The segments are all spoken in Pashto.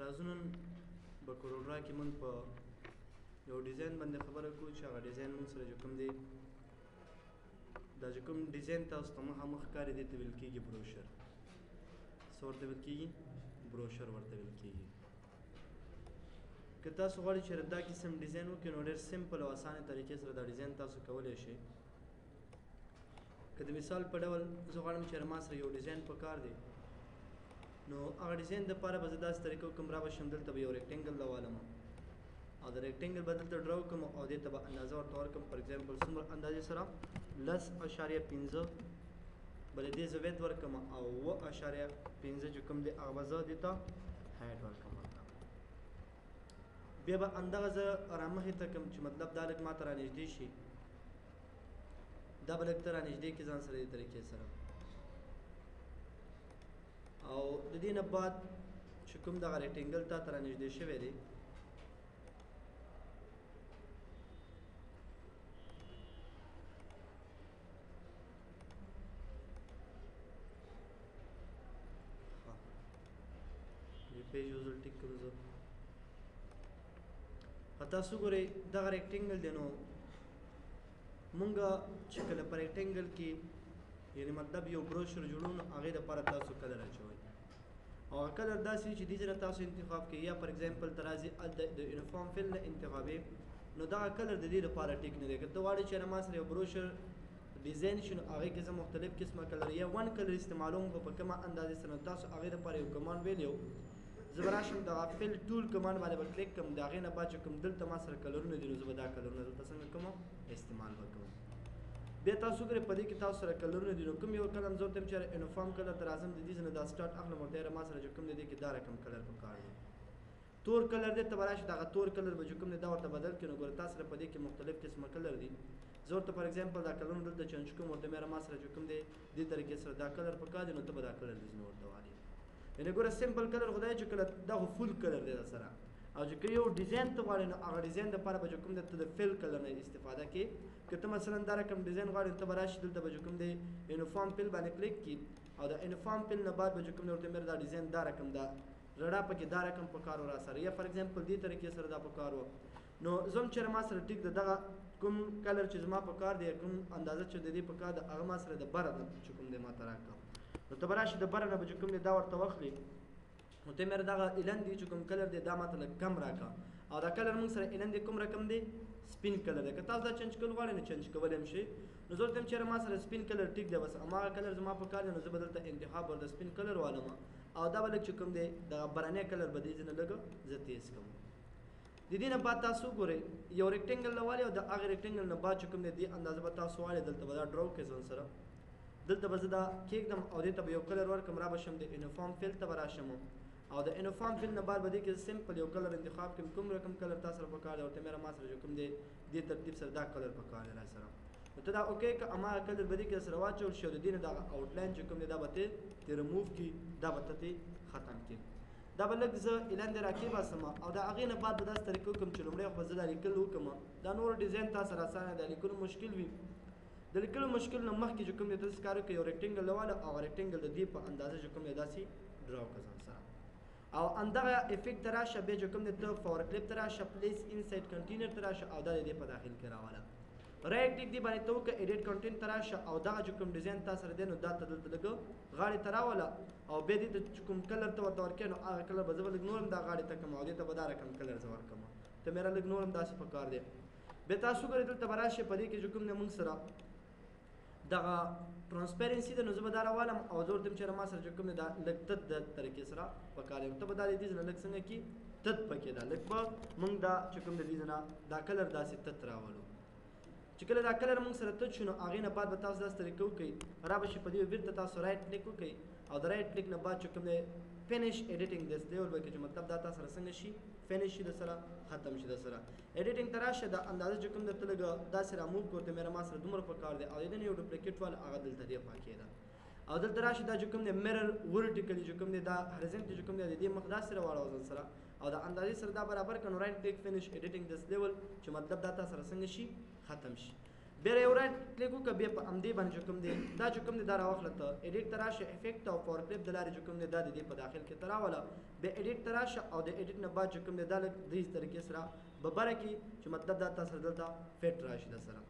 راځو نن په کروڑا کې موږ په یو ډیزاین باندې خبره کوو چې هغه ډیزاین موږ سره چې کوم دی دا چې کوم ډیزاین تاسو ته مخامخ ښکاري دې ته ویل کېږي بروشر. څه ورته ویل کېږي؟ بروشر ورته ویل کېږي. که تاسو غواړئ چې دا قسم ډیزاین وکړئ نو ډېر سمپل او اسانه طریقې سره دا ډیزاین تاسو کولی شئ. که د مثال په ډول زه غواړم چې ما سره یو ډیزاین پکار دی نو هغه ډیزاین دپاره به زه داسې طریقه وکړم را به شم دلته به یو ریکټینګل راوالم او د ریکټینګل به دلته ډرا وکړم او دې ته به اندازه ورته ورکړم. فار ایګزامپل څومره اندازې سره 10.5 بلې دې زه ویت ورکړم او 9.5 چې کوم دی هغه به زه دې ته هایټ ورکړم. بیا به همدغه زه رامخې ته کړم چې مطلب دا لږ ما ته رانږدې شي، دا به لږ ته رانږدې کړي ځان سره دې طریقې سره. او د دې نه بعد چې کوم دغه ریکټینګل تا ته رانږدې شوی دی پیج یو ځل ټیک کړو. زه تاسو ګورئ دغه ریکټینګل دی نو مونږ چې کله په ریکټینګل کې یعنې مطلب یو بروشر جوړو نو هغې دپاره تاسو کلر اچوئ او هغه کلر داسې چې دې ځای نه تاسو انتخاب کړئ یا فار ایګزامپل ته راځي د یونیفارم فیل نه انتخابوي نو دغه کلر د دې دپاره ټیک نه دی. که ته غواړې چې ما سره یو بروشر ډیزاین شي نو هغې کې زه مختلف قسمه کلر یا ون کلر استعمالوم خو په کومه اندازې سره داسو هغې دپاره یو کمانډ ویلی زه به راشم دغه فیل ټول کمانډ باندې به کلیک کړم. د هغې نه بعد چې کوم دلته ما سره کلرونه دي نو زه به دا کلرونه دلته څنګه کوم استعمال به کوم. بیا تاسو ګورئ په دې کې تاسو سره کلرونه دي نو کوم یو کلر زه ورته یم چې یونیفارم کلر ته راځم د دې ځای نه دا سټارټ اخلم ورته یاره ما سره چې کوم دی دې کې دا رقم کلر پکار دی. تور کلر دی ته به راشي دغه تور کلر به چې کوم دی دا ورته بدل کړي نو ګوره تا سره په دې کې مختلف قسمه کلر دي. زه ورته فار ایګزامپل دا کلرونه دلته چینج کوم ورته مې ما سره چې کوم دی دې طریقې سره دا کلر پکار دی نو ته به دا کلر ډیزاین ورته والې. یعنې ګوره سمپل کلر خو دا چې کله دا خو فول کلر دی سره او چې که یو ډیزاین ته غواړې نو هغه ډیزاین دپاره به چې کوم دی ته د فیل کلر نه استفاده کړې. که ته مثلا دا رقم ډیزاین غواړې ته به راشي دلته به چې کوم دی یونیفارم فیل باندې کلیک کړي او د یونیفارم فیل نه بعد به چې کوم دی ورته مې دا ډیزاین دا رقم دا رډا پکې دا رقم پکار و را سره یا فار ایګزامپل دې طریقې سره دا پکار و نو زه هم چېرې ما سره ټیک د دغه کوم کلر چې زما پکار دی کوم اندازه چې د دې پکار ده هغه ما سره د بره چې کوم دی ما ته راکړه نو ته به راشي د بره نه به چې کوم دی دا ورته واخلي نو ته مې دغه ایلن دی چې کوم کلر دی دا ماته لږ کم راکړه او دا کلر موږ سره ایلن دی کوم رقم دی سپین کلر دی. که تاسو دا چینج کول غواړئ نو چینج کولی هم شئ. نو زه ورته یم چېرې ما سره سپین کلر ټیک دی بس هماغه کلر زما په کار دی نو زه به دلته انتخاب ور د سپین کلر والم او دا به لږ چې کوم دی دغه برنی کلر به دې ځای نه لږ زه تیز کوم. د دې نه بعد تاسو ګورئ یو ریکټینګل نه والئ او د هغې ریکټینګل نه بعد چې کوم دی دې اندازه به تاسو والئ دلته به دا ډرا وکړئ ځان سره دلته به زه دا کېږدم او دې ته به یو کلر ورکړم را به شم د یونیفارم فیل ته به راشم او د یونیفارم فیل نه بعد به دې کې سمپل یو کلر انتخاب کړم کوم رقم کلر تا سره پکار دی ورته مې ما سره چې کوم دی دې ترتیب سره دا کلر پکار دی را سره نو ته دا اوکې که هماغه کلر به دې کې سره واچول شي او د دې نه دغه آوټلاین چې کوم دی دا به ته ریموو کړي دا به ته ختم کړي. دا به لږ زه اعلان دې راکېباسم او د هغې نه بعد به داسې طریقه وکړم چې لومړی خو به زه دا لیکل وکړم دا نور ډیزاین تا سره اسانه دی لیکلو مشکل وي د لیکلو مشکل نه مخکې چې کوم دی ته داسې کار وکړې یو ریکټینګل راواله او هغه ریکټینګل د دې په اندازه چې کوم دی داسې ډرا وکړه ځان سره او همدغه افیکټ ته راشه بیا چې کوم دی ته فاور کلیپ ته راشه پلیس انساید کنټینر ته راشه او دا د دې په داخل کې راواله رایټ کلیک دی باندې ته وکړه ایډیټ کنټینټ ته راشه او دغه چې کوم ډیزاین تا سره دی نو دا ته دلته لږ غاړې ته راوله او بیا دې ته چې کوم کلر ته ورته ورکړې نو هغه کلر به زه به لږ نور هم دا غاړې ته کړم او دې ته به دا رقم کلر زه ورکړم ته میرا لږ نور هم داسې پکار دی. بیا تاسو ګورئ دلته به راشئ په دې کې چې کوم دی موږ سره دغه ټرانسپیرنسي ده نو زه به دا راوالم او زه ورته یم چېرې ما سره چې کوم دی دا لږ تت د طریقې سره پکار یم ته به دا د دې نه لږ څنګه کي تت پکې ده لږ به موږ دا چې کوم د دې نه دا کلر داسې تت راولو چې کله دا کلر موږ سره تت شو نو هغې نه بعد به تاسو داسې طریقه وکړئ را به شي په دې بیرته تاسو رایټ کلیک وکړئ او د رایټ کلیک نه بعد چې کوم دی فینش ایډیټینګ دس لیول به کې چې مطلب دا تاسو سره څنګه شي فینش شي د سره ختم شي د سره ایډیټینګ ته راشه د اندازه چې کوم درته لږ داسې راموو کړو ته مې ما سره دومره پکار دی او د دې نه یو ډوپلیکیټ والا هغه دلته دی پاکې ده او دلته راشي دا چې کوم دی میرر ورټیکلی چې کوم دی دا هریزنټلی چې کوم دی د دې مخ داسې راواړو ځان سره او د اندازې سره دا برابر کړو رایټ کلیک فینش ایډیټینګ دس لیول چې مطلب دا تاسو سره څنګه شي ختم شي. بیا یو رایټ کلیک وکړه بیا په همدې باندې چې کوم دی دا چې کوم دی دا راواخله ته ایډیټ ته راشه افیکټ او فور کلیپ د لارې چې کوم دی دا د دې په داخل کې ته راوله بیا ایډیټ ته راشه او د ایډیټ نه بعد چې کوم دی دا لږ دې طریقې سره به بره کړي چې مطلب دا تا سره دلته فټ راشي در سره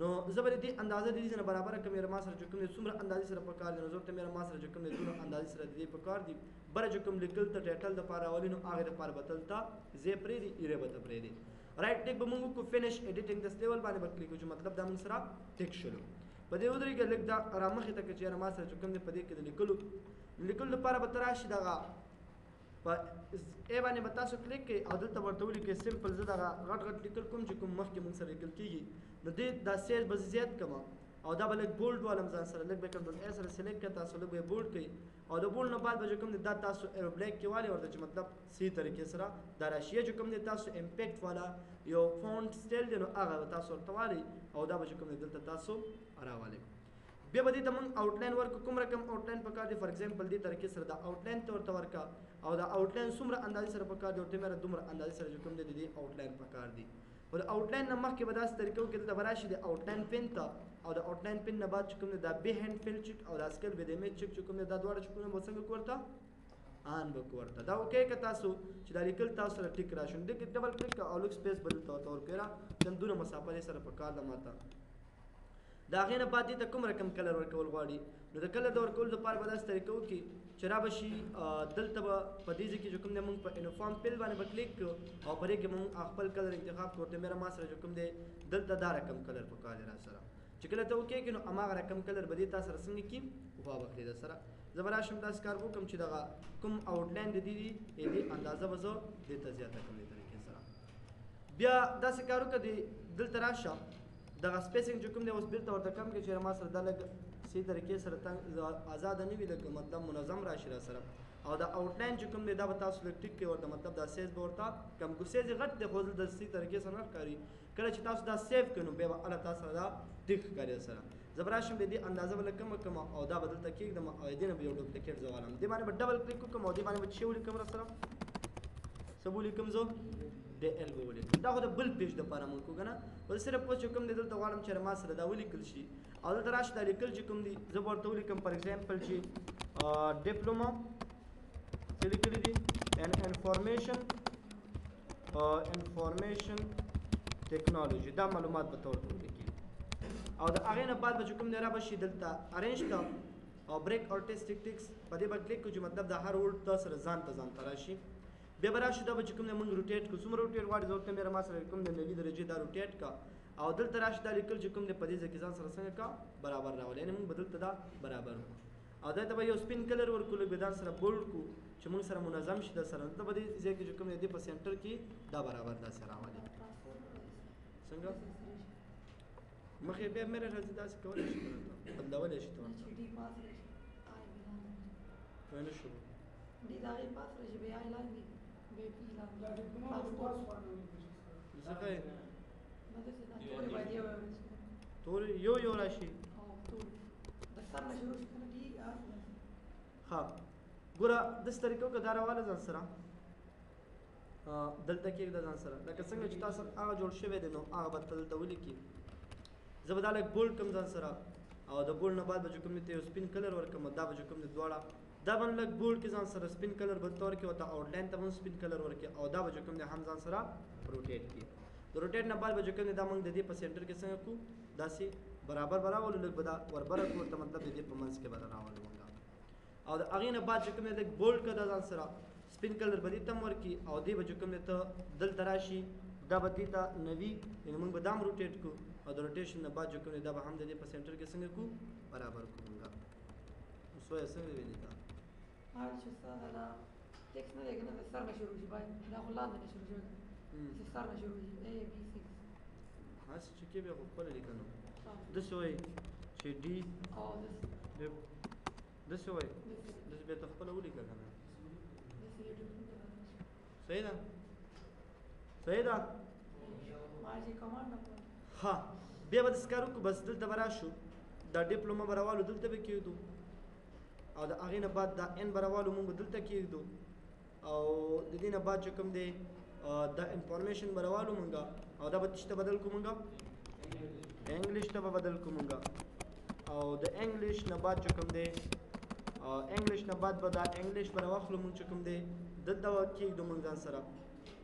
نو زه به د دې اندازه د دې نه برابره کړم یاره ما سره چې کوم دی څومره اندازې سره په کار دی نو زه ورته ما سره چې کوم دی دونه اندازې سره د دې په کار دي بره چې کوم لیکل ته ټایټل دپاره راولي نو هغې دپاره به دلته ځای پرېږدي ایرې به ته پرېږدي رایټ ټیک به موږ وکړو فینش ایډیټینګ دس لیول باندې به کلیک وکړو چې مطلب دا موږ سره ټیک شلو په دې ودرېږه لږ دا رامخې ته که چې یاره ما سره چې کوم دی په دې کې د لیکلو لپاره به ته راشي دغه په ای باندې به تاسو کلیک کړئ او دلته ورته ولیکئ سمپل زه دغه غټ غټ لیکل کوم چې کوم مخکې موږ سره لیکل کېږي نو دې دا سیز به زیات کړم او دا به لږ بولډ والم ځان سره لږ به کنټرول ای سره سلیکټ کړه تاسو لږ به بولډ کړئ او د بولډ نه بعد به چې کوم دی دا تاسو ایرو بلیک کې والي ورته چې مطلب صحیح طریقې سره دا راشي چې کوم دی تاسو امپیکټ والا یو فونټ سټایل دی نو هغه تاسو ورته والئ او دا به چې کوم دی دلته تاسو راولئ بیا به دې ته موږ آوټلاین ورکو کوم رقم آوټلاین پکار دی فار ایگزامپل دې طریقې سره دا آوټلاین ته ورته ورکا او دا آوټلاین څومره اندازې سره پکار دی ورته مې دومره اندازې سره چې کوم دی د دې آوټلاین پکار دی او د آوټلاین نه مخکې به داسې طریقو کې دلته به راشي د آوټلاین پین ته او د آوټلاین پین نه بعد چې کوم دی دا بی هینډ فیل چک او دا سکل به د امیج چک چې کوم دی دا دواړه چې کوم به څنګه کوړته آن به کوړته دا اوکې که تاسو چې دا لیکل تاسو سره ټیک راشي نو دې ډبل کلیک او لږ سپیس به دلته ورته ورکړه دونه مسافه یې سره پکار ده ماته د هغې نه بعد دې ته کوم رقم کلر ورکول غواړي نو د کلر د ورکولو دپاره به داسې طریقه وکړي چې را به شي دلته به په دې ځای کې چې کوم دی مونږ په یونیفارم پیل باندې به کلیک کړو او په دې کې مونږ خپل کلر انتخاب کړو ورته میره ما سره چې کوم دی دلته دا رقم کلر پکار دی را سره چې کله ته وکړې نو هماغه رقم کلر به دې تا سره څنګه کړي خوا به کړي در سره زه به راشم داسې کار وکړم چې دغه کوم آوټلاین د دې دی دې اندازه به زه دې ته زیاته کړم دې طریقې سره بیا داسې کار وکړه دلته راشه دغه سپیسینګ چې کوم دی اوس بېرته ورته کم کړي چې ما سره دا لږ صحیح طریقې سره آزاده نه وي لږ مطلب منظم راشي را سره او دا آوټلاین چې کوم دی دا به تاسو لږ ټیک کړئ ورته مطلب دا سیز به ورته کم کړو سیز یې غټ دی خو د صحیح طریقې سره نه ښکاري کله چې تاسو دا سیف کړئ نو بیا به هله تاسو سره دا ټیک ښکاري سره زه به راشم د دې اندازه به لږ کمه کړم او دا به دلته کېږدم او دې نه به یو ډوپلیکیټ زه والم دې باندې به ډبل کلیک وکړم او دې باندې به چې ولیکم را سره څه ولیکم زه د ایل به ولیکم دا خو د بل پیج دپاره مونږ کوو که نه خو زه صرف اوس چې کوم دی دلته غواړم چې ما سره دا ولیکل شي او دلته راشي دا لیکل چې کوم دي زه به ورته ولیکم فار ایگزامپل چې ډپلوما څه لیکلي دي انفارمیشن ټیکنالوژي دا معلومات به ته ورته ولیکي او د هغې نه بعد به چې کوم دی را به شي دلته ارینج ته او بریک آرټسټیک ټکس په دې به کلیک کړو چې مطلب د هر ورډ تا سره ځان ته راشي بیا به راشي دا به چې کوم دی مونږ روټیټ کړو څومره روټیټ غواړي زه ورته میره ما سره کوم دی 90 درجې دا روټیټ کا او دلته راشي دا لیکل چې کوم دی په دې ځای کې ځان سره څنګه کا برابر راولي یعنې مونږ به دلته دا برابر کړو او دلته به یو سپین کلر ورکړو بیا ځان سره بولډ کړو چې مونږ سره منظم شي در سره دلته به دې ځای کې چې کوم دی په سینټر کې دا برابر داسې راولي څنګه مخې بیا مې راځي داسې کولی شي بدلولی شي ته ورته نه شو تور یو راشي ها ګوره داسې طریقو که دا راواله ځان سره دلته کېږده ځان سره لکه څنګه چې تاسو هغه جوړ شوی دی نو هغه به دلته ولیکي زه به دا لږ بولډ کړم ځان سره او د بولډ نه بعد به چې کوم دی ته یو سپین کلر ورکړم دا به چې کوم دی دواړه دا به لږ بولډ کې ځان سره سپین کلر به ته ورکړي او ته آوټلاین ته هم سپین کلر ورکړي او دا به چې کوم دی هم ځان سره روټیټ کړي د روټیټ نه بعد به چې کوم دی دا موږ د دې په سینټر کې څنګه کړو داسې برابر به راولو لږ به دا وربره کړو ورته مطلب د دې په منځ کې به راولو موږ او د هغې نه بعد چې کوم دی لږ بولډ کړه دا ځان سره سپین کلر به دې ته هم ورکړي او دې به چې کوم دی ته دلته راشي دا به دې ته 90 یعنې موږ به دا هم روټیټ کړو او د روټیشن نه بعد چې کوم دی دا به هم د دې په سینټر کې څنګه کړو برابر کړو موږ اوس وایه څنګه ویني تا دا ټیکس نه دی که نه د سر نه شروع شي باید دا خو لاندې نه شروع شوی چې سر نه شروع شي A B C هسې چې کې بیا خو خپله لیکه نو داسې وایي چې ډي داسې وایي داسې بیا ته خپله ولیکه که نه صحیح ده صحیح ده ها بیا به داسې کار وکړو بس دلته به راشو دا ډپلوما به راوالو دلته به کېږدو او د هغې نه بعد دا ان به راوالو مونږ به دلته کېږدو او د دې نه بعد چې کوم دی دا انفارمیشن به راوالو مونږ او دا به تشته بدل کړو مونږ انګلیش ته به بدل کوو مونږ او د انګلیش نه بعد چې کوم دی انګلیش نه بعد به دا انګلیش به راواخلو مونږ چې کوم دی دلته کېږدو مونږ ځان سره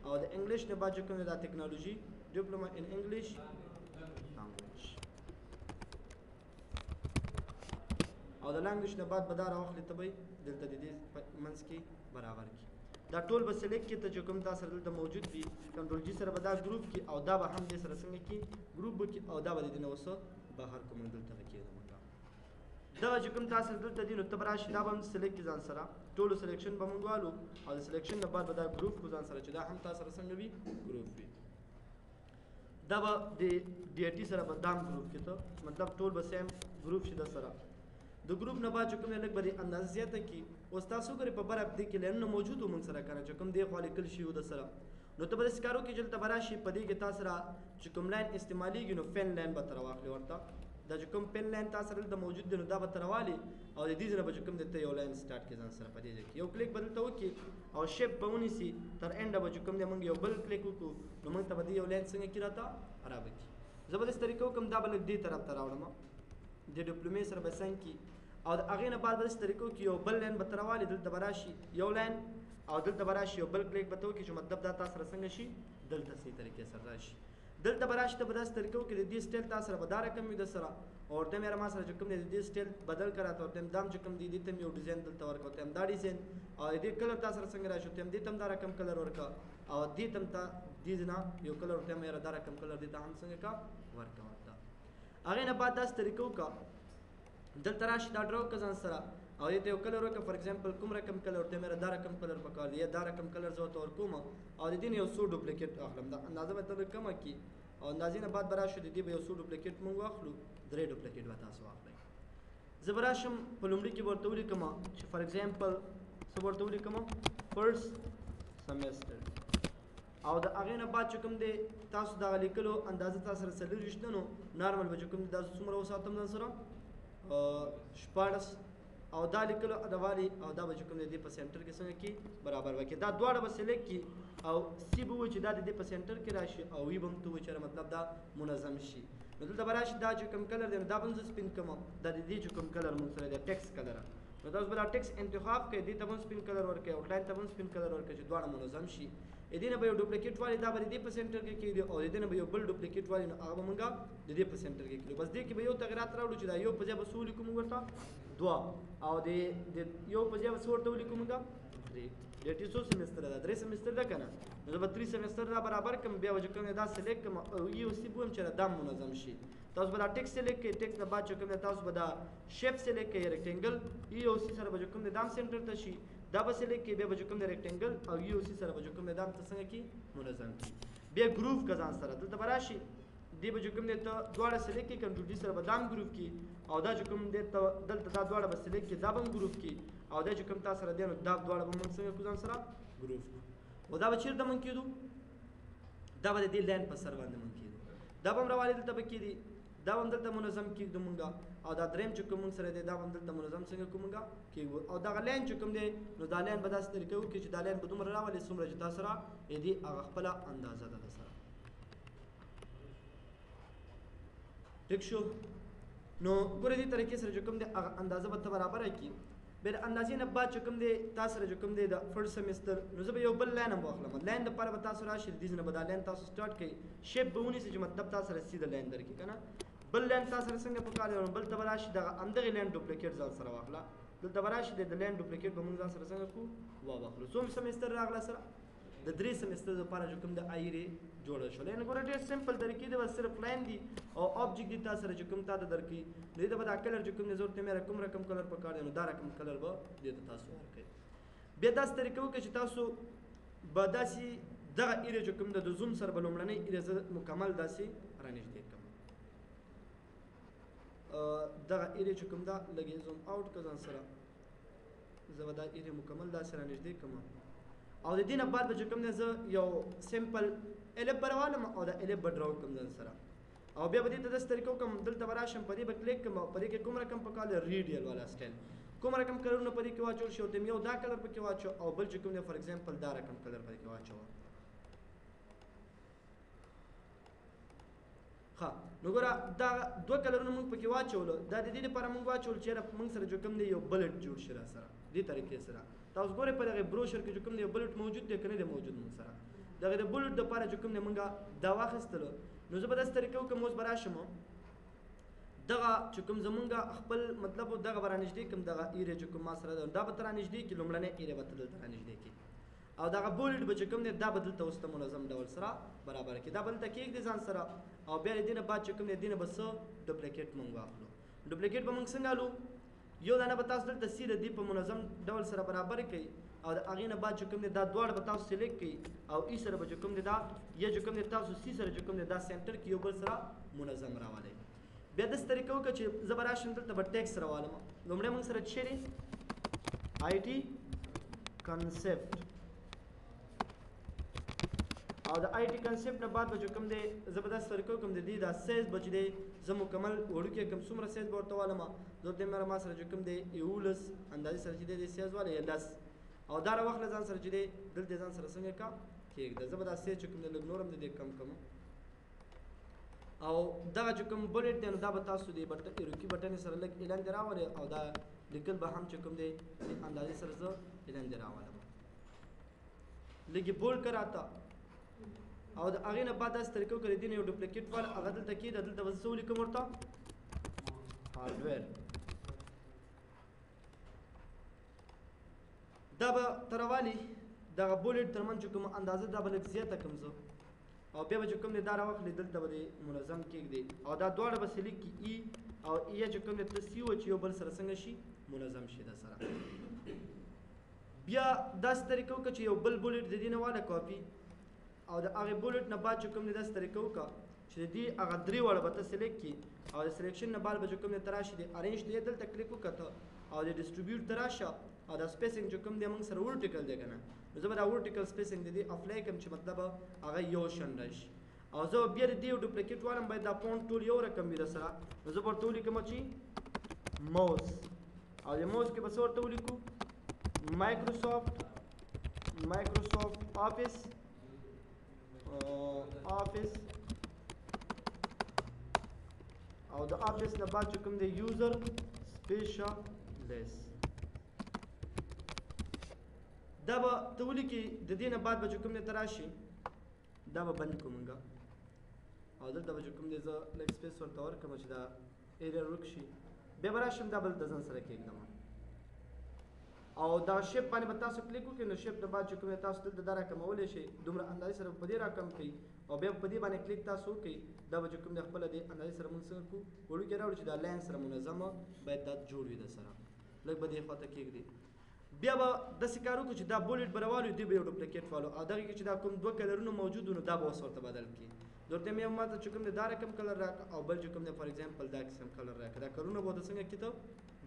او د انګلیش نه بعد چې کوم دی دا ټیکنالوژي ډیپلوما ان انګلیش لانګویج او د لانګویج نه بعد به دا راواخلې ته به دلته د دې منځ کې برابر کړي دا ټول به سلیکټ کړي ته چې کوم تاسو سره دلته موجود وي کنټرول جی سره به دا ګروپ کړي او دا به هم دې سره څنګه کړي ګروپ به کړي او دا به د دې نه اوس بهر کوم دلته کېږي دغه چې کوم تاسو دلته دي نو ته به راشي دا به هم سلیکټ کړي ځان سره ټولو سلیکشن به مونږ والو او د سلیکشن نه بعد به دا ګروپ کړو ځان سره چې دا هم تاسو سره څنګه وي ګروپ وي دا به د ډي ای ټي سره به دام ګروپ کې ته مطلب ټول به سیم ګروپ شي د سره د ګروپ نه بعد چې کوم لږ به د اندازه زیاته کړي اوس تاسو ګورئ په بره دې کې لینونه موجود وو مونږ سره که نه چې کوم دې خوا لیکل شي وو د سره نو ته به داسې کار وکړې چې دلته به راشي په دې کې تا سره چې کوم لاین استعمالیږي نو فین لاین به ته راواخلې ورته دا چې کوم پین لاین تا سره دلته موجود دی نو دا به ته راوالي او د دې ځای نه به چې کوم دی ته یو لاین سټارټ کړې ځان سره په دې ځای کې یو کلیک به دلته وکړي او شیپ به ونیسي تر اینډه به چې کوم دی مونږ یو بل کلیک وکړو نو مونږ ته به دې یو لاین څنګه کړي راته رابه کړي زه به داسې طریقه وکړم دا به لږ دې طرف ته راوړم د ډیپلومې سره به څنګ کړي او د هغې نه بعد به داسې طریقه وکړي یو بل لاین به ته راوالي دلته به راشي یو لاین او دلته به راشي یو بل کلیک به ته وکړي چې مطلب دا تا سره څنګه شي دلته صحیح طریقې سره راشي دلته به راشي ته به داسې طریقه وکړي د دې سټایل تا سره به دا رقم وي د سره او ورته مې ما سره چې کوم دی د دې سټایل بدل کړه ته ورته دام چې کوم دی دې ته مې یو ډیزاین دلته ورکړه ورته دا ډیزاین او د دې کلر تا سره څنګه راشي ورته دې ته هم دا رقم کلر ورکړه او دې ته هم ته دې نه یو کلر ورته مې دا رقم کلر دې ته هم څنګه کا ورکړه ورته هغې نه بعد داسې طریقه وکړه دلته راشي دا ډرا وکړه ځان سره او دې ته یو کلر وکړه فار ایگزامپل کوم رقم کلر ورته مې دا رقم کلر پکار دی یا دا رقم کلر زه ورته ورکوم او د دې نه یو څو ډوپلیکیټ اخلم دا اندازه به ته کمه کړي او اندازې نه بعد به راشو د دې به یو څو ډوپلیکیټ مونږ واخلو 3 ډوپلیکیټ به تاسو واخلئ زه به راشم په لومړي کې به ورته ولیکم چې فار ایگزامپل څه به ورته ولیکم فرست سمیسټر او د هغې نه بعد چې کوم دی تاسو دغه لیکلو اندازه تاسو سره 40 نو نارمل به چې کوم دی تاسو څومره وساتم ځان سره 14 او دا لیکلو ادوالي او دا به چې کوم دی په سنټر کې څنګه کې برابر وکړي دا دواړه به سلیکټ کړي او سی به وي چې دا د دې په سنټر کې راشي او وي به هم ته وي چې مطلب دا منظم شي نو دلته به راشي دا چې کوم کلر دی نو دا به هم زه سپین کوم دا د دې چې کوم کلر مونږ سره دی ټیکس کلر نو تاسو به دا ټیکس انتخاب کړئ دې ته به هم سپین کلر ورکړئ آوټلاین ته به هم سپین کلر ورکړئ چې دواړه منظم شي دې نه به یو ډوپلیکیټ والی دا به د دې په سنټر کې کېږي او دې نه به یو بل ډوپلیکیټ والی نو هغه به مونږ د دې په سنټر کې کړو بس دې کې به یو تغیرات راوړو چې دا یو په ځای به څو ولیکو مونږ ورته 2 او د یو په ځای به څو ورته ولیکو مونږ 3 ډېټ څو سیمستر ده 3 سیمستر ده که نه نو زه به 3 سیمستر دا برابر کړم بیا به چې کوم دا سلیکټ کړم او یو سی بوم چې دا منظم شي تاسو به دا ټیکس سلیکټ کړئ ټیکس نه بعد چې کوم تاسو به دا شیپ سلیکټ کړئ ریکټینګل یو سی سره به چې کوم دام سنټر ته شي دا به سلیکټ کړئ بیا به چې کوم ریکټینګل او یو سی سره به چې کوم دام ته څنګه کې منظم کړي بیا ګروپ کا ځان سره دلته به راشي دی به چې کوم دی ته دواړه سلیکټ کړي کنټرول ډي سره به دام ګروپ کړي او دا چې کوم دی ته دلته دا دواړه به سلیکټ کړي دا به هم ګروپ کړي او دا چې کوم تا سره دی نو دا دواړه به موږ څنګه کړو ځان سره ګروپ کړو او دا به چېرته موږ کېدو دا به د دې لاین په سر باندې موږ کېدو دا به هم راوالي دلته به کېدي دا به هم دلته منظم کېږدو مونږ او دا دریم چې کوم مونږ سره دی دا به هم دلته منظم څنګه کوو مونږ کېږو او دغه لاین چې کوم دی نو دا لاین به داسې طریقه وکړي چې دا لاین به دومره راولي څومره چې تا سره دې هغه خپله اندازه ده د سره ټیک شو نو ګوره دې طریقې سره چې کوم دی هغه اندازه به ته برابره کړي بیا د اندازې نه بعد چې کوم دی تا سره چې کوم دی د فرست سیمستر نو زه به یو بل لاین هم واخلم لاین دپاره به تاسو راشي د دې نه به دا لاین تاسو سټارټ کړئ شیپ به ونیسئ چې مطلب تا سره سیده لاین درکړي که نه بل لاین تا سره څنګه پکار دی نو بل ته به راشي دغه همدغې لاین ډوپلیکیټ ځان سره واخله دلته به راشي د لاین ډوپلیکیټ به مونږ ځان سره څنګه کړو واخلو څوم سیمستر راغله سره د 3 سیمستر لپاره چې کوم د آیرې جوړه شوله یعنې ګوره ډېر سمپل طریقې دی بس صرف لاین دي او آبجیکټ دي تا سره چې کوم تا ته درکړي نو دې ته به دا کلر چې کوم دی ضرورت مې کوم رقم کلر پکار دی نو دا رقم کلر به دې ته تاسو ورکړئ بیا داسې طریقه وکړئ چې تاسو به داسې دغه ایرې چې کوم ده د زوم سره به لومړنۍ ایرې زه مکمل داسې رانږدې کړم دغه ایرې چې کوم ده لږ یې زوم آوټ کړه ځان سره زه به دا ایرې مکمل داسې رانږدې کړم او د دې نه بعد به چې کوم دی زه یو سمپل الف به راوالم او دا الف به ډرا وکړم ځان سره او بیا به دې ته داسې طریقه وکړم دلته به راشم په دې به کلیک کړم او په دې کې کوم رقم پکار دی ریډیل والا سټایل کوم رقم کلرونه په دې کې واچول شي او ته یو دا کلر پکې واچو او بل چې کوم دی فار ایگزامپل دا رقم کلر په دې کې واچوه ها نو ګوره دا دوه کلرونه موږ پکې واچولو دا د دې لپاره موږ واچول چې موږ سره جو کوم دی یو بلټ جوړ شي را سره دې طریقې سره تاسو ګورئ په دغه بروشر کې جو کوم دی یو بلټ موجود دی که نه دی موجود موږ سره دغه د بلټ دپاره جو کوم دی موږ دا واخیستلو نو زه به داسې طریقه وکړم اوس به راشم دغه چې کوم زمونږ خپل مطلب دغه به رانږدې کړم دغه ایریا چې کوم ما سره ده دا به ته رانږدې کړي لومړنۍ ایریا به ته دلته رانږدې کړي او دغه بولډ به چې کوم دی دا به دلته اوس ته منظم ډول سره برابر کړي دا به دلته کېږدي ځان سره او بیا د دې نه بعد چې کوم دی دې نه به څه ډوپلیکیټ مونږ واخلو ډوپلیکیټ به مونږ څنګه الو یو دانه به تاسو دلته سیده دې په منظم ډول سره برابر کړئ او د هغې نه بعد چې کوم دی دا دواړه به تاسو سلیکټ کړئ او ای سره به چې کوم دی دا یا چې کوم دی تاسو سی سره چې کوم دی دا سینټر کې یو بل سره منظم راولئ بیا داسې طریقه وکړه چې زه به راشم دلته به ټیکس راوالم لومړی موږ سره څه دی آی ټي کنسپټ او د آی ټي کنسپټ نه بعد به چې کوم دی زه به داسې طریقه وکړم د دې دا سیز به چې دی زه مکمل وړوکی کړم څومره سیز به ورته والم زه ورته ما سره چې کوم دی 11 اندازې سره چې دی د سیز والی یا 10 او دا راواخله ځان سره چې دی دلته ځان سره څنګه کا کېږده زه به دا سیز چې کوم دی لږ نور هم د دې کم کم او دغه چې کوم بلټ دی نو دا به تاسو د روکي بټنې سره لږ اعلان دی راولئ او دا لیکل به هم چې کوم دی د اندازې سره زه اعلان دی راولم لږ بولډ کراته او د هغې نه بعد داسې طریقه وکړئ د دې نه یو ډوپلیکیټ فایل هغه دلته کېږده دلته به زه څه ولیکم ورته هارډویر دا به ته راوالي دغه بولډ تر منځ چې کوم اندازه دا به لږ زیاته کړم زه او بیا به چې کوم دی دا راواخلې دلته به د منظم کېږدي او دا دواړه به سلیک کړي ای او ای چې کوم دی ته سی و چې یو بل سره څنګه شي منظم شي دا سره بیا داسې طریقه وکړه چې یو بل بولډ د دې نه واله کاپي او د هغې بولټ نه بعد چې کوم دی داسې طریقه وکړه چې د دې هغه درې واړه به ته سلیکټ کړي او د سلیکشن نه بعد به چې کوم دی ته راشي د ارینج ته یې دلته کلیک وکړه او د ډسټریبیوټ ته راشه او دا سپیسنګ چې کوم دی موږ سره ورټیکل دی که نه نو زه به دا ورټیکل سپیسنګ د دې اپلای کړم چې مطلب هغه یو شان راشي او زه بیا د دې یو ډوپلیکیټ والم باید دا فونټ ټول یو رقم وي درسره نو زه به ورته ولیکم چې موس او د موس کې به څه ورته ولیکو مایکروسافټ آفیس او د آفیس نه بعد چې کوم دی یوزر سپیشلیست دا به ته ولیکې د دې نه بعد به چې کوم دی ته راشي دا به بند کړو مونږ او دلته به چې کوم دی زه لږ سپیس ورته ورکړم چې دا ایریا ورک شي بیا به راشم دا به دلته ځان سره کېږدم او دا شیپ باندې به تاسو کلیک وکړئ نو شیپ نه بعد چې کوم تاسو دلته دا راکمولی شئ دومره اندازې سره په دې راکم کړئ او بیا په دې باندې کلیک تاسو وکړئ دا به چې کوم دی خپله د اندازې سره مونږ څنګه کړو وړوکی راوړو چې دا لاین سره منظمه باید دا جوړ وي د سره لږ به دې خواته کېږدي بیا به داسې کار وکړو چې دا بولټ به راوالو دوی به یو ډوپلیکیټ والو او دغې کې چې دا کوم دوه کلرونه موجود وو نو دا به اوس ورته بدل کړي درته مې ما ته چې کوم دی دا رقم کلر راکړه او بل چې کوم دی فار ایگزامپل دا قسم کلر راکړه دا کلرونه به ورته څنګه کړي ته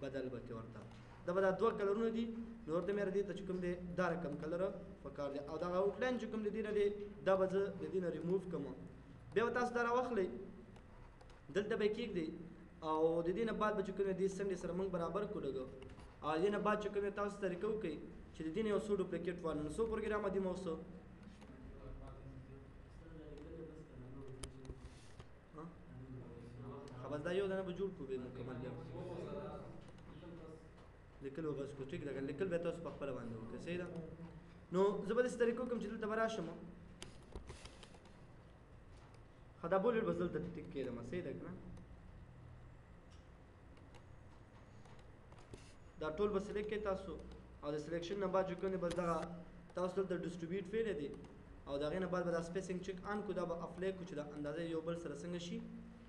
بدل به کړي ورته دا به دا دوه کلرونه دي نو ورته مې دې ته چې کوم دی دا رقم کلر پکار دی او دغه آوټلاین چې کوم دی دې نه دی دا به زه د دې نه ریموو کړم بیا به تاسو دا راواخلئ دلته به یې کېږدئ او د دې نه بعد به چې کوم دی دې څنډې سره موږ برابر کړو لږ او دې نه بعد چې کوم تاسو طریقه وکړئ چې د دې نه یو څو ډوپلیکیټ والو نو څو پروګرامه دي مو څه بس دا یو دانه به جوړ کړو بیا مکمل بیا لیکل وغوڅ کړو ټیک ده که لیکل بیا تاسو په خپله باندې وکړئ صحیح ده نو زه به داسې طریقه وکړم چې دلته به راشم ښه دا بولډ به دلته ټیک کېدم صحیح ده که نه دا ټول به سلیکټ کړئ تاسو او د سلیکشن نه بعد چې کوم دی بس دغه تاسو دلته ډسټریبیوټ فیلی دی او د هغې نه بعد به دا سپیسنګ چک آن کړو دا به اپلای کړو چې دا اندازه یو بل سره څنګه شي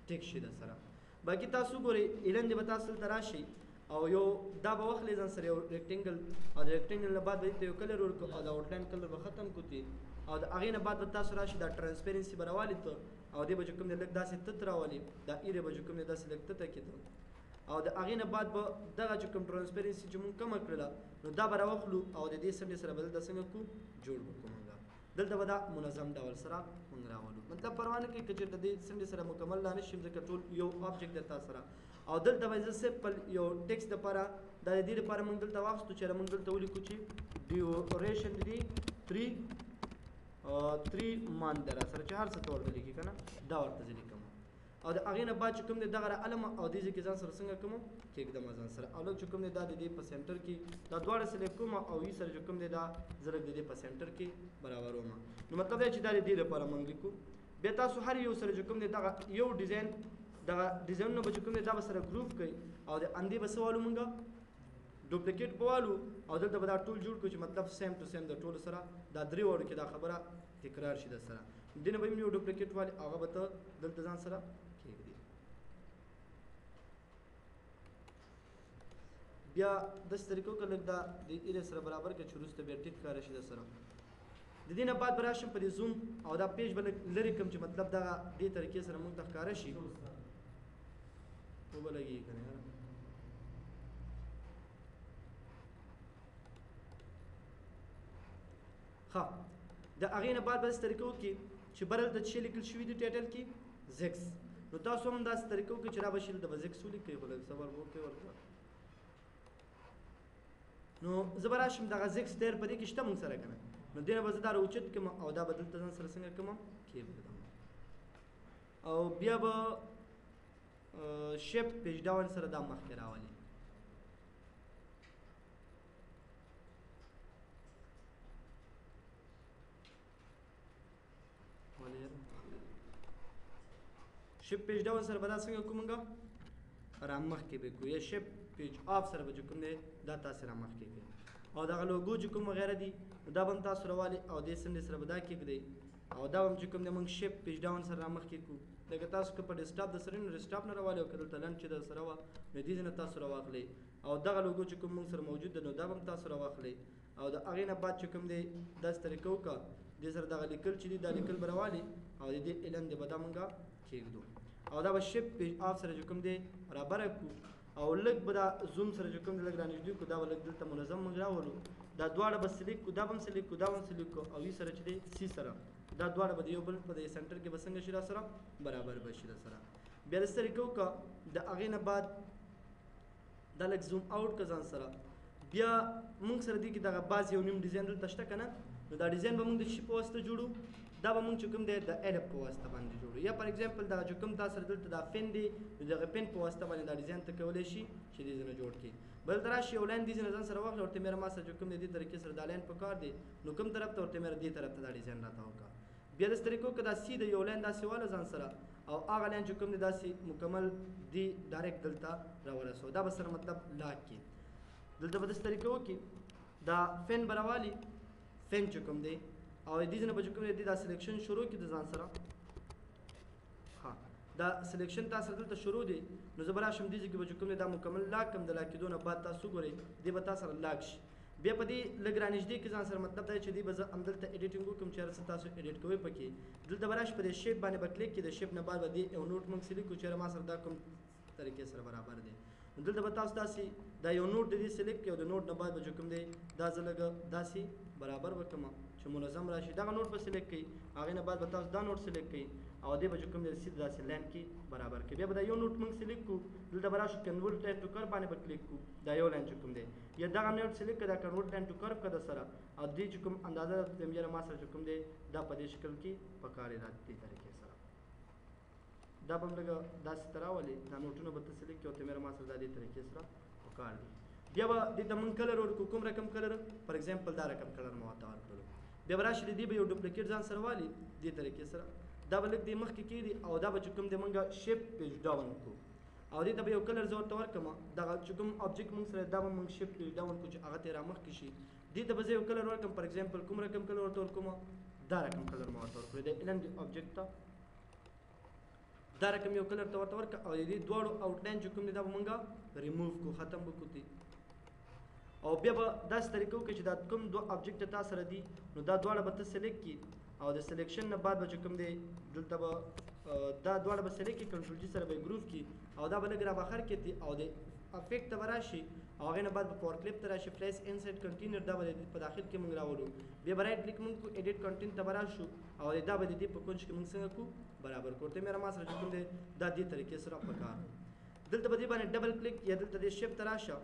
ټیک شي در سره باقي تاسو ګورئ ایلن دی به تاسو دلته راشئ او یو دا به واخلئ ځان سره یو ریکټینګل او د ریکټینګل نه بعد به دې ته یو کلر ورکړو او د آوټلاین کلر به ختم کړو او د هغې نه بعد به تاسو راشئ دا ټرانسپیرنسي به راوالي ته او دې به چې کوم دی لږ داسې تت راولي دا ایرې به چې کوم دی داسې لږ تته کېده او د هغې نه بعد به دغه چې کوم ټرانسپیرنسي چې مونږ کمه کړله نو دا به راواخلو او د دې څنډې سره به دلته څنګه کړو جوړ به کړو مونږ دلته به دا منظم ډول سره مونږ راولو مطلب پروا نه کوي که چېرته دې څنډې سره مکمل لا نه شي ځکه ټول یو آبجیکټ دی تا سره او دلته به زه سمپل یو ټیکس دپاره دا د دې لپاره مونږ دلته واخیستو چې مونږ دلته ولیکو چې ډیوریشن د دې 3 مانت دی را سره چې هر څه ته ورته لیکي که نه دا ورته زه لیکم او د هغې نه بعد چې کوم دی دغه راعلم او دې ځای کې ځان سره څنګه کوم کېږدم ځان سره او لږ چې کوم دی دا د دې په سینټر کې دا دواړه سلیکټ کوم او وي سره چې کوم دی دا زه لږ د دې په سینټر کې برابروم نو مطلب دا چې دا د دې لپاره موږ لیکو بیا تاسو هر یو سره چې کوم دی دغه یو ډیزاین دغه ډیزاینونه به چې کوم دی دا به سره ګروپ کوي او د اندې به څه والو موږ ډوپلیکیټ بوالو او دلته به دا ټول جوړ کړو چې مطلب سیم ټو سیم د ټولو سره دا درې وړو کې دا خبره تکرار شي د سره دې نه به یو ډوپلیکیټ والي هغه به ته دلته ځان سره کېږدي بیا داسې طریقو که لږ دا د ایرې سره برابر کړه چې وروسته بیا ټیټ ښکاره شي د سره د دې نه بعد به راشم په دې زوم او دا پیج به لږ لرې کړم چې مطلب دغه دې طریقې سره موږ ته ښکاره شي وبه لګېږي که نه ښه د هغې نه بعد به داسې طریقه وکړي چې بر دلته څه لیکل شوي دي ټایټل کې زیکس نو تاسو هم داسې طریقه وکړئ چې را به شي دلته به زیکس ولیکئ خو لږ صبر وکړئ ورته نو زه به راشم دغه زیکس ډېر په دې کې شته مونږ سره که نه نو دې نه به زه دا راوچت کړم او دا به دلته ځان سره څنګه کړم کېږدم او بیا به شیپ پیج ډاون سره دا مخکې راولي شیپ پیج ډاون سره به دا څنګه کوو موږ را مخکې به کوو یا شیپ پیج آف سره به چې کوم دی دا تاسې را مخکې کوي او دغه لوګو چې کوم وغیره دي دا به هم تاسو راوالي او دې سنډې سره به دا کېږدئ او دا هم چې کوم دی موږ شیپ پیج ډاون سره را مخکې کوو لکه تاسو که په ډیسکټاپ د سره نو ډیسکټاپ نه راوالي او که دلته لنډ چې در سره وه نو دې ځای نه تاسو راواخلئ او دغه لوګو چې کوم موږ سره موجود ده نو دا به هم تاسو راواخلئ او د هغې نه بعد چې کوم دی داسې طریقه وکړه دې سره دغه لیکل چې دي دا لیکل به راوالي او د دې علم دی به دا موږ کېږدو او دا به شیپ پیج آف سره چې کوم دی رابره کړو او لږ به دا زوم سره چې کوم دی لږ رانږدې کړو دا به لږ دلته منظم موږ راولو دا دواړه به سلیکټ کړو دا به هم سلیکټ کړو دا به هم سلیکټ کړو او وي سره چې دی سی سره دا دواړه به د یو بل په دې سنټر کې به څنګه شي را سره برابر به شي را سره بیا داسې طریقه وکړه د هغې نه بعد دا لږ زوم آوټ کړه ځان سره بیا موږ سره دې کې دغه بعض یو نیم ډیزاین دلته شته که نه نو دا ډیزاین به موږ د شي په واسطه جوړو دا به موږ چې کوم دی د ایډپ په واسطه باندې جوړو یا فار ایگزامپل دغه چې کوم تاسو سره دلته دا پین دی نو دغه پین په واسطه باندې دا ډیزاین ته کولی شي چې دې ځای نه جوړ کړي بل ته راشي یو لاین دې ځای نه ځان سره واخلي ورته مېره ما سره چې کوم دی دې طریقې سره دا لاین په کار دی نو کوم طرف ته ورته مېره دې طرف ته دا ډیزاین راته وکړه بیا داسې طریقو که دا سیده یو لاین داسې واله ځان سره او هغه لاین چې کوم دی داسې مکمل دی ډایرکټ دلته راورسو دا به سره مطلب لاک کړي دلته به داسې طریقه وکړي دا فین به راوالي فین چې کوم دی او دې ځای نه به چې کوم دی دا سلیکشن شروع کړي د ځان سره ها دا سلیکشن تاسو دلته شروع دی نو زه به راشم دې ځای کې به چې کوم دی دا مکمل لاک کړم د لاک کېدو نه بعد تاسو ګورئ دې به تاسو سره لاک شي بیا په دې لږ رانږدې کې ځان سره مطلب دا چې دې به زه همدلته ایډیټینګ وکړم چې هر څه تاسو ایډیټ کوئ پکې دلته به راشي په دې شیپ باندې به کلیک کړي د شیپ نه بعد به دې یو نوټ موږ سلیکټ کړو چې ما سره دا کوم طریقې سره برابر دی دلته به تاسو داسې دا یو نوټ د دې سلیکټ کړئ او د نوټ نه بعد به چې کوم دی دا زه لږ داسې برابر وکړم چې منظم راشي دغه نوټ به سلیکټ کړئ هغې نه بعد به تاسو دا نوټ سلیکټ کړئ او دې به چې کوم دی سیده داسې لاین کې برابر کړئ بیا به دا یو نوټ موږ سلیکټ کړو دلته به راشو کنورټ لاین ټو کرو باندې به کلیک کړو دا یو لاین چې کوم دی یا دغه نوټ سلیکټ کړه دا کنورټ لاین ټو کرو کړه سره او دې چې کوم اندازه د میره ما سره چې کوم دی دا په دې شکل کې پکاري دا دې طریقې سره دا به هم لږه داسې ته راولي دا نوټونه به ته سلیکټ کړې او ته میره ما سره دا دې طریقې سره پکار دي بیا به دې ته موږ کلر ورکړو کوم رقم کلر فار ایگزامپل دا رقم کلر مو ورته ورکړلو بیا به راشي د دې به یو ډوپلیکیټ ځان سره والي دې طریقې سره دا به لږ دې مخکې کېږدي او دا به چې کوم دی موږ شیپ پیج ډاون کړو او دې ته به یو کلر زه ورته ورکړم دغه چې کوم آبجیکټ موږ سره دا به موږ شیپ پیج ډاون کړو چې هغه ته را مخکې شي دې ته به زه یو کلر ورکړم فار ایگزامپل کوم رقم کلر ورته ورکوم دا رقم کلر مو ورته ورکړو د علم د آبجیکټ ته دا رقم یو کلر ته ورته ورکړه او دې دواړو آوټلاین چې کوم دی دا به موږ ریموو کړو ختم به کړو او بیا به داسې طریقه وکړي چې دا کوم دوه آبجیکټ تا سره دي نو دا دواړه به ته سلیکټ کړي او د سلیکشن نه بعد به چې کوم دی دلته به دا دواړه به سلیکټ کړي کنټرول جي سره به یې ګروف کړي او دا به لږ را بخر کړي او د افیکټ ته به راشي او هغې نه بعد به پاور کلیپ ته راشي فلیش انسایډ کنټینر دا به په داخل کې موږ راوړو بیا به رایټ کلیک موږ کړو ایډیټ کنټینټ ته به راشو او دا به د دې په کونج کې موږ څنګه کړو برابر کړو ته مېره ما سره چې کوم دی دا دې طریقې سره پکار دلته به دې باندې ډبل کلیک یا دلته دې شیپ ته راشه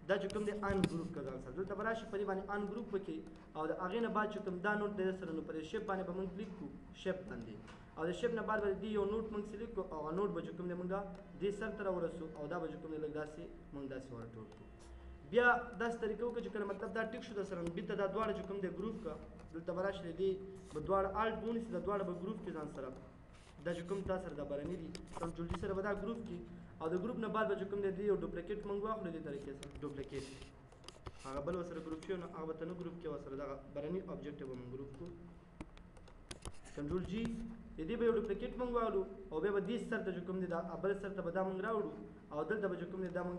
دا چې کوم دی ان ګروپ که ځان سره دلته به راشي په دې باندې ان ګروپ وکړي او د هغې نه بعد چې کوم دا نوټ دی سره نو په دې شیپ باندې به موږ کلیک کړو شیپ باندې او د شیپ نه بعد به دې یو نوټ موږ سلیکټ کړو او هغه نوټ به چې کوم دی موږ دې سر ته راورسو او دا به چې کوم دی لږ داسې موږ داسې ورټول کړو. بیا داسې طریقه وکړو چې کله مطلب دا ټیک شو د سره بیرته دا دواړه چې کوم دی ګروپ کړه دلته به راشي دې به دواړه الټ به ونیسي دا دواړه به ګروپ کړي ځان سره دا چې کوم تا سره دا برني دي کنټرول سره به دا ګروپ کړي او د ګروپ نه بعد به چې کوم دی یو ډوپلیکیټ موږ واخلو دې طریقې سره ډوپلیکیټ هغه بل ورسره ګروپ شي نو هغه به ته نه ګروپ کې ورسره دغه برني آبجیکټ به موږ ګروپ کړو کنټرول جی د دې به یو ډوپلیکیټ موږ واخلو او بیا به دې سر ته چې کوم دی دا بل سر ته به دا موږ راوړو او دلته به چې کوم دی دا موږ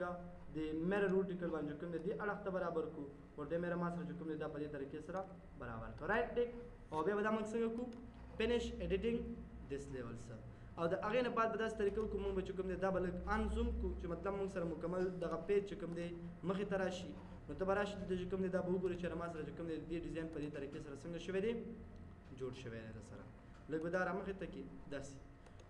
د میرر روټیکل باندې کوم دی اړخ ته برابر کو ورته میرا ما سره کوم دی دا په دې طریقې سره برابر کو رائټ ټیک او بیا به دا موږ څنګه کو فینیش ایډیټینګ دیس لیول سره او د هغې نه بعد به داسې طریقه وکړو موږ به چې کوم دی دا به لږ ان زوم کړو چې مطلب موږ سره مکمل دغه پیج چې کوم دی مخې ته راشي نو ته به راشي دلته چې کوم دی دا به وګورې چې ما سره چې کوم دی دې ډیزاین په دې طریقې سره څنګه شوی دی جوړ شوی دی سره لږ به دا رامخې ته کې داسې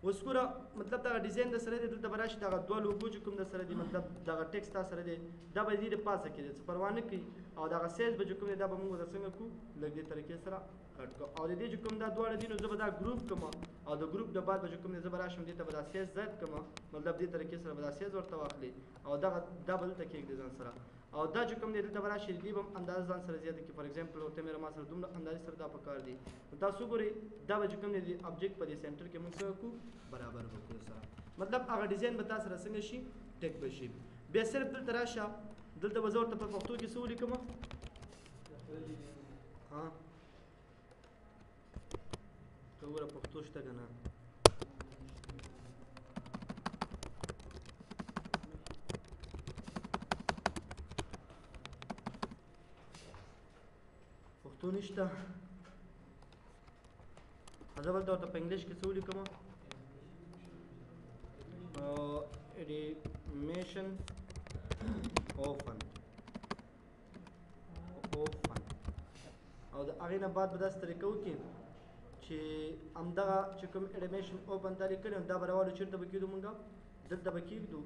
اوس ګوره مطلب دغه ډیزاین د سره دی دلته به راشي دغه دوه لوګو چې کوم د سره دی مطلب دغه ټیکسټ تا سره دی دا به دې د پاسه کې دی څه پروا نه کوي او دغه سایز به چې کوم دی دا به موږ د څنګه کړو لږ دې طریقې سره کټ کړو او د دې چې کوم دا دواړه دي نو زه به دا ګروپ کړم او د ګروپ نه بعد به چې کوم دی زه به راشم دې ته به دا سایز زیات کړم مطلب دې طریقې سره به دا سایز ورته واخلي او دغه دا به دلته کېږدي ځان سره او دا چې کوم دی دلته به راشي دې به هم اندازه ځان سره زیاته کړي فار ایگزامپل ورته مېره ما سره دومره اندازې سره دا پکار دي نو تاسو ګورئ دا به چې کوم دی آبجیکټ په دې سنټر کې موږ څه وکړو برابر وکړو سره مطلب هغه ډیزاین به تا سره څنګه شي ټیک به شي بیا صرف دلته راشه دلته به زه ورته په پښتو کې څه ولیکم ها ته وګوره پښتو شته که نه پښتو نشته زه بلته ورته په انګلیش کې څه ولیکم animation open او د هغې نه بعد به داسې طریقه وکړي چې همدغه چې کوم animation open دا لیکلی نو دا به راوالو چېرته به کېږدو مونږ دلته به کېږدو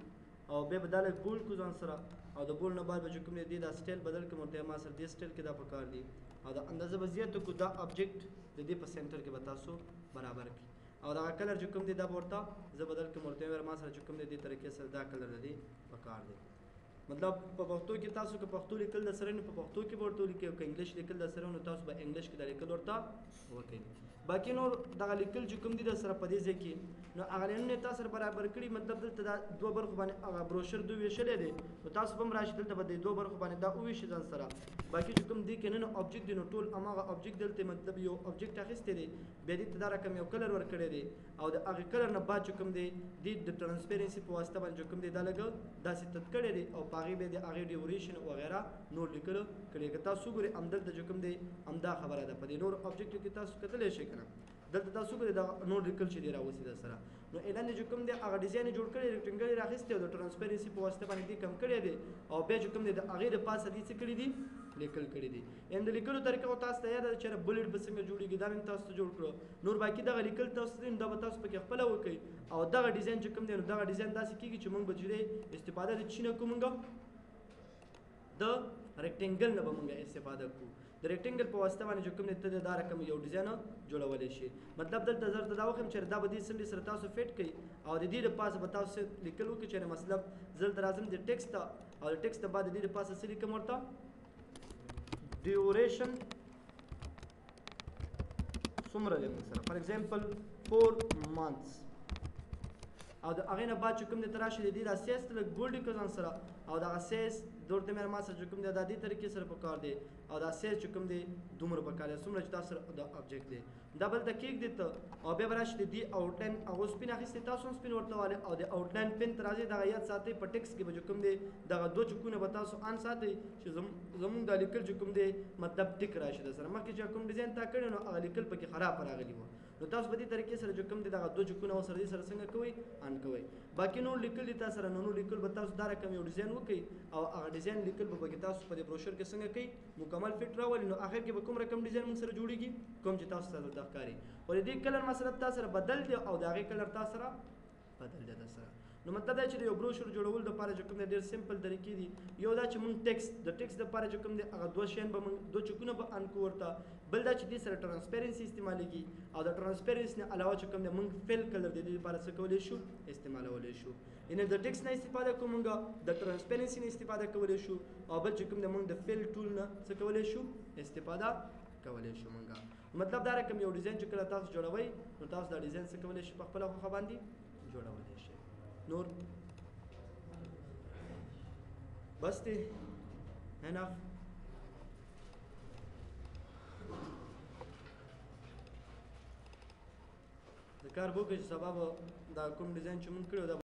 او بیا به دا لږ بولډ کړو ځان سره او د بولډ نه بعد به چې کوم دی دا سټایل بدل کړم ورته ما سره دې سټایل کې دا پکار دي او دا اندازه به زیاته کړو دا آبجیکټ د دې په سنټر کې به تاسو برابر کړي او دا کلر چې کوم دی دا به ورته زه بدل کړم ورته ما سره چې کوم دی دې طریقې سره دا کلر د دې پکار دی مطلب په پښتو کې تاسو که پښتو لیکل د سره نه په پښتو کې به ورته ولیکئ او که انګلیش لیکل د سره نو تاسو به انګلیش کې دا لیکل ورته وکړئ باقي نور دغه لیکل چې کوم دي د سره په دې ځای کې نو هغه لینونه تا سره برابر کړي مطلب دلته دا دوه برخو باندې هغه بروشر دوه ویشلی دی نو تاسو به هم راشي دلته به د دوه برخو باندې دا وویشي ځان سره باقي چې کوم دی کې نه آبجیکټ دی نو ټول هماغه آبجیکټ دلته مطلب یو آبجیکټ اخیستی دی بیا دې ته دا رقم یو کلر ورکړی دی او د هغې کلر نه بعد چې کوم دی دې د ټرانسپیرنسي په واسطه باندې چې کوم دی دا لږ داسې تت کړی دی او په هغې بیا د هغې ډیوریشن وغیره نور لیکلو کړی که تاسو وګورئ همدلته چې کوم دی همدا خبره ده په دې نور آبجیکټو کې تاسو کتلی شئ که نه دلته تاسو ګورئ دا نور لیکل چې دی راوځي در سره نو اعلان چې کوم دی هغه ډیزاین یې جوړ کړی ریکټنګل یې راخیستی او د ټرانسپیرنسي په واسطه باندې دې کم کړی دی او بیا چې کوم دی د هغې د پاسه دې څه کړي دي لیکل کړي دي یعنې د لیکلو طریقه خو تاسو ته یاده ده چېرې بلډ به څنګه جوړېږي دا مې تاسو ته جوړ کړو نور باقي دغه لیکل تاسو ته دا به تاسو پکې خپله وکړئ او دغه ډیزاین چې کوم دی نو دغه ډیزاین داسې کېږي چې موږ به چې دی استفاده د چی نه کوو موږ د ریکټنګل نه به موږ استفاده کوو د ریکټنګل په واسطه باندې چې کوم دی ته د دا رقم یو ډیزاین جوړولی شي مطلب دلته زه درته دا وښیم چې دا به دې څنډې سره تاسو فټ کړئ او د دې د پاسه به تاسو لیکل وکړئ چې مطلب زه دلته راځم د ټیکسټ ته او د ټیکسټ نه بعد د دې د پاسه څه لیکم ورته ډیوریشن څومره دی موږ سره فار ایگزامپل 4 months او د هغې نه بعد چې کوم دی ته راشي د دې دا سایز ته لږ بولډ کړه ځان سره او دغه سایز دورته مې ما سره چې کوم دی دا دې طریقې سره پکار دی او دا سایز چې کوم دی دومره پکار دی څومره چې تاسو سره دا آبجیکټ دی دا بل ته کېږدي ته او بیا به راشي د دې آوټلاین هغه سپین اخیستی تاسو هم سپین ورته والئ او د آوټلاین پین ته راځئ دغه یاد ساتئ په ټکس کې به چې کوم دی دغه دوه چکونه به تاسو ان ساتئ چې زمونږ دا لیکل چې کوم دی مطلب ټیک راشي در سره مخکې چې کوم ډیزاین تا کړی نو هغه لیکل پکې خراب راغلي وو نو تاسو په دې طریقې سره چې کوم دی دغه دوه چکونه ورسره دې سره څنګه کوئ ان کوئ باقي نور لیکل دي تاسو سره نور لیکل به تاسو دا رقم یو ډیزاین وکړئ او هغه ډیزاین لیکل به پکې تاسو په دې بروشر کې څنګه کوئ مکمل فټ راولي نو آخر کې به کوم رقم ډیزاین موږ سره جوړېږي کوم چې تاسو سره دلته ښکاري او د دې کلر مثلا تاسو سره بدل دی او د هغې کلر تاسو سره بدل دی در سره نو مطلب دا چې د یو بروشر جوړولو دپاره چې کوم دی ډېر سمپل طریقې دي. یو دا چې موږ د ټکس دپاره چې کوم دی هغه دوه شیان به موږ دوه چکونه به ان کړو ورته. بل دا چې دې سره ټرانسپیرنسي استعمالېږي او د ټرانسپیرنسي نه علاوه چې کوم دی موږ فیل کلر د دې لپاره څه کولی شو استعمالولی شو. یعنې د ټکس نه استفاده کوو موږ د ټرانسپیرنسي نه استفاده کولی شو او بل چې کوم دی موږ د فیل ټول نه څه کولی شو استفاده کولی شو موږ. مطلب دا رقم یو ډیزاین چې کله تاسو جوړوئ نو تاسو دا ډیزاین څه کولی شئ په خپله خوښه باندې جوړولی شئ. نور بس دی انف. د کار وکړئ چې سبا به دا کوم ډیزاین چې مونږ کړی